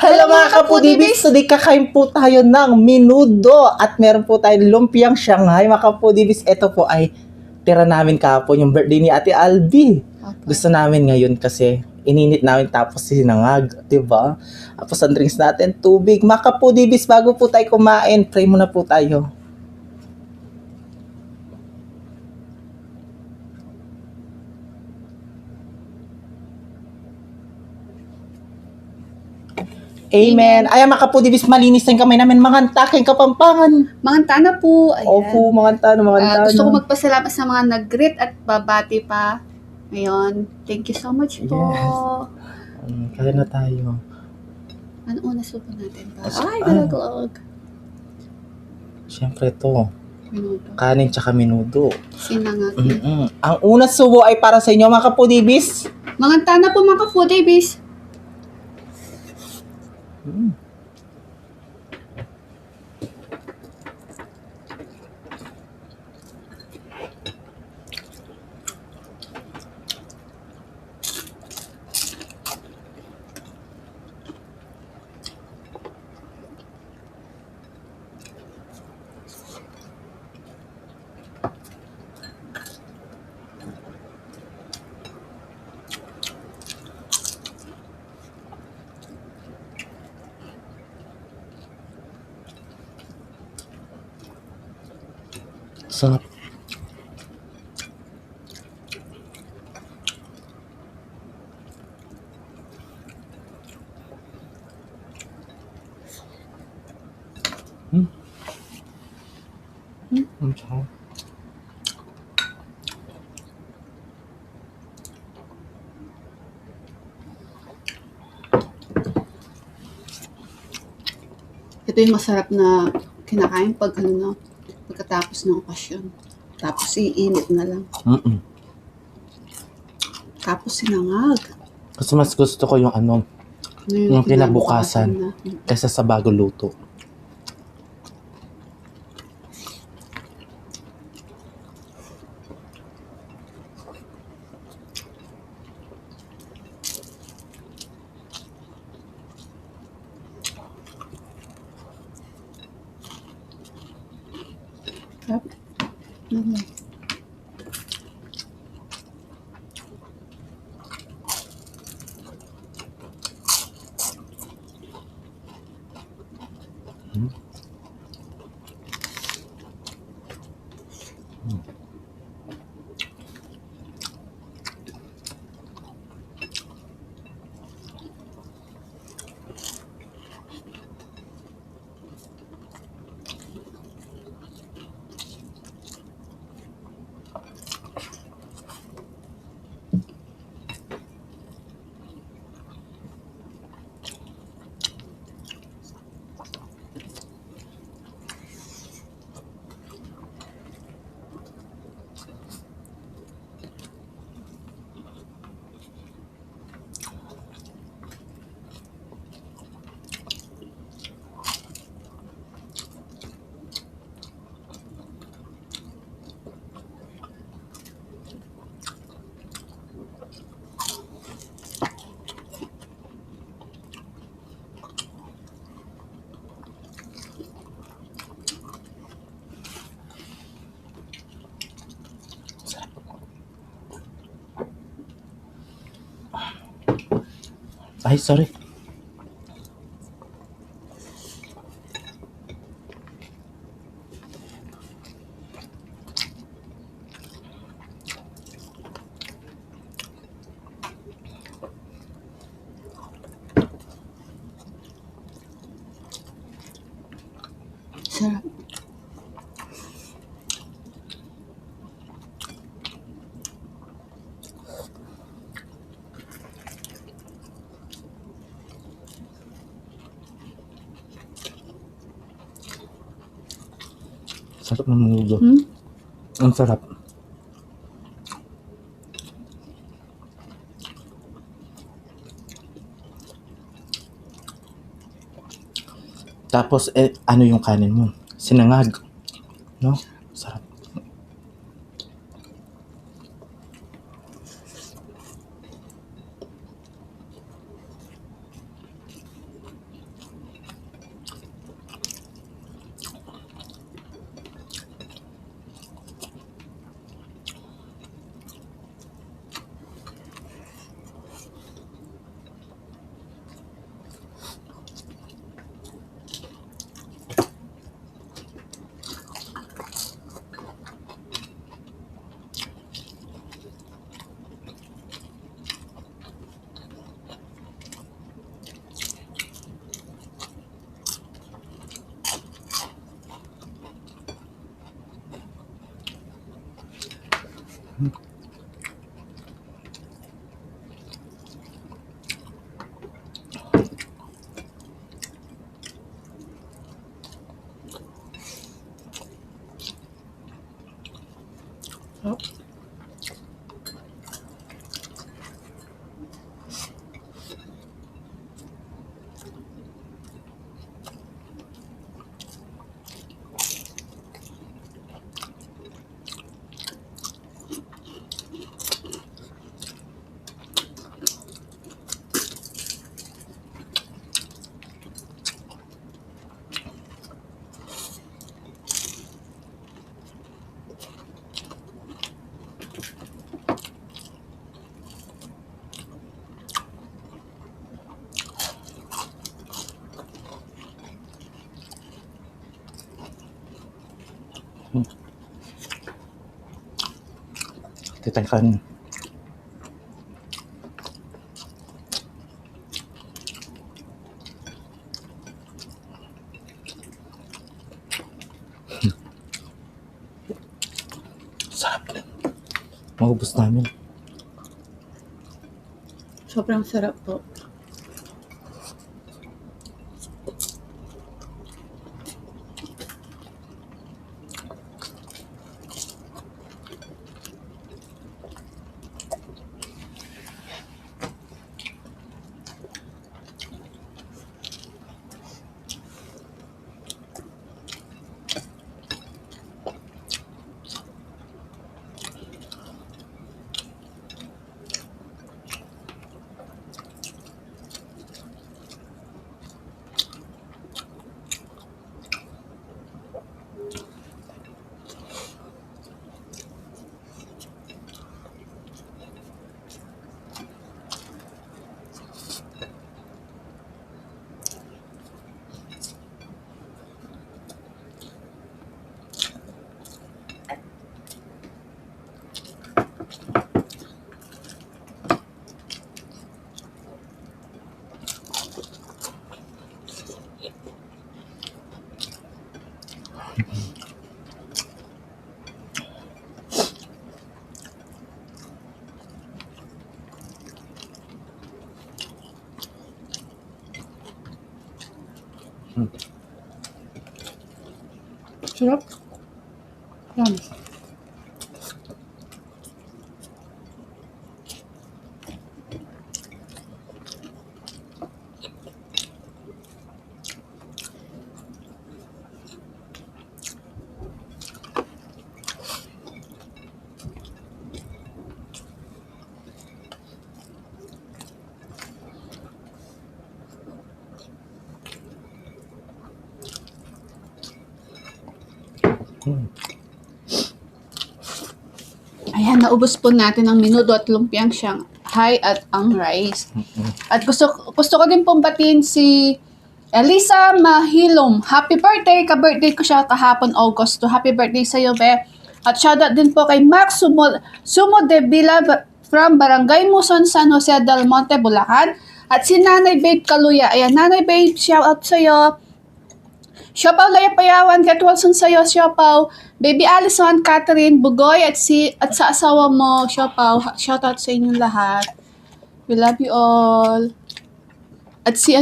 Hello mga kapudibis! Today kakain po tayo ng menudo at meron po tayong lumpiang Shanghai. Mga kapudibis, ito po ay tira namin kahapon yung birthday ni Ate Albi. Okay. Gusto namin ngayon kasi ininit namin tapos sinangag, diba? Tapos ang drinks natin, tubig. Mga kapudibis, bago po tayo kumain, pray muna po tayo. Amen. Ay, mga kapudibis, malinis na yung kamay namin. Manganta kayong Kapampangan. Mga na po. Ayan. Opo, manganta na. Gusto ko magpasalamat sa mga nag-greet at babati pa. Ngayon, thank you so much po. Yes. Kaya na tayo. Ano una supo natin pa? Ay. Ay, galaglag. Siyempre to. Minuto. Kanin tsaka menudo. Sinangag. Ang unang subo ay para sa inyo, mga kapudibis. Mga na po mga food babies. Sarap. Ang sarap. Ito yung masarap na kinakain pag pagkatapos ng okasyon. Tapos iinit na lang. Tapos sinangag. Kasi mas gusto ko yung yung kinabukasan na. kaysa sa bago luto. Ay, sorry. Sarap. Sarap ng menudo. Ang sarap. Tapos, ano yung kanin mo? Sinangag. No? Sarap. Ito tayo kanin. Sarap na. Maubos namin. Sobrang sarap po. Sarap. Yan. Ayan, naubos po natin ang menudo at lumpiang Shanghai at ang rice. At gusto ko din pong batiin si Elisa Mahilom. Happy birthday! Ka-birthday ko siya kahapon, August 2. Happy birthday sa'yo, be. At shoutout din po kay Max Sumo de Villa from Barangay Muson, San Jose del Monte, Bulacan. At si Nanay Babe Kaluya. Ayan, Nanay Babe, shoutout sa'yo. Siopaw Laya Payawan, get well soon sa'yo, Siopaw. Baby Allison, Catherine, Bugoy, at sa asawa mo, Siopaw. Shoutout sa inyong lahat. We love you all. At si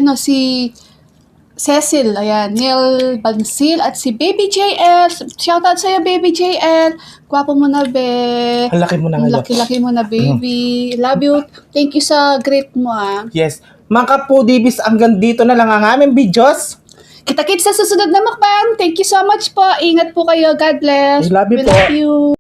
Cecil, ayan, Neil Bansil, at si Baby JL. Shoutout sa'yo, Baby JL. Gwapo mo na, be. Ang laki mo na Ang ngayon. laki-laki mo na, baby. Love you. Thank you sa great mo, ah. Yes. Mga kapudibis, hanggang dito na lang ang aming videos. Kita-kits sa susunod na mukbang. Thank you so much po. Ingat po kayo. God bless. We love you We po. love you.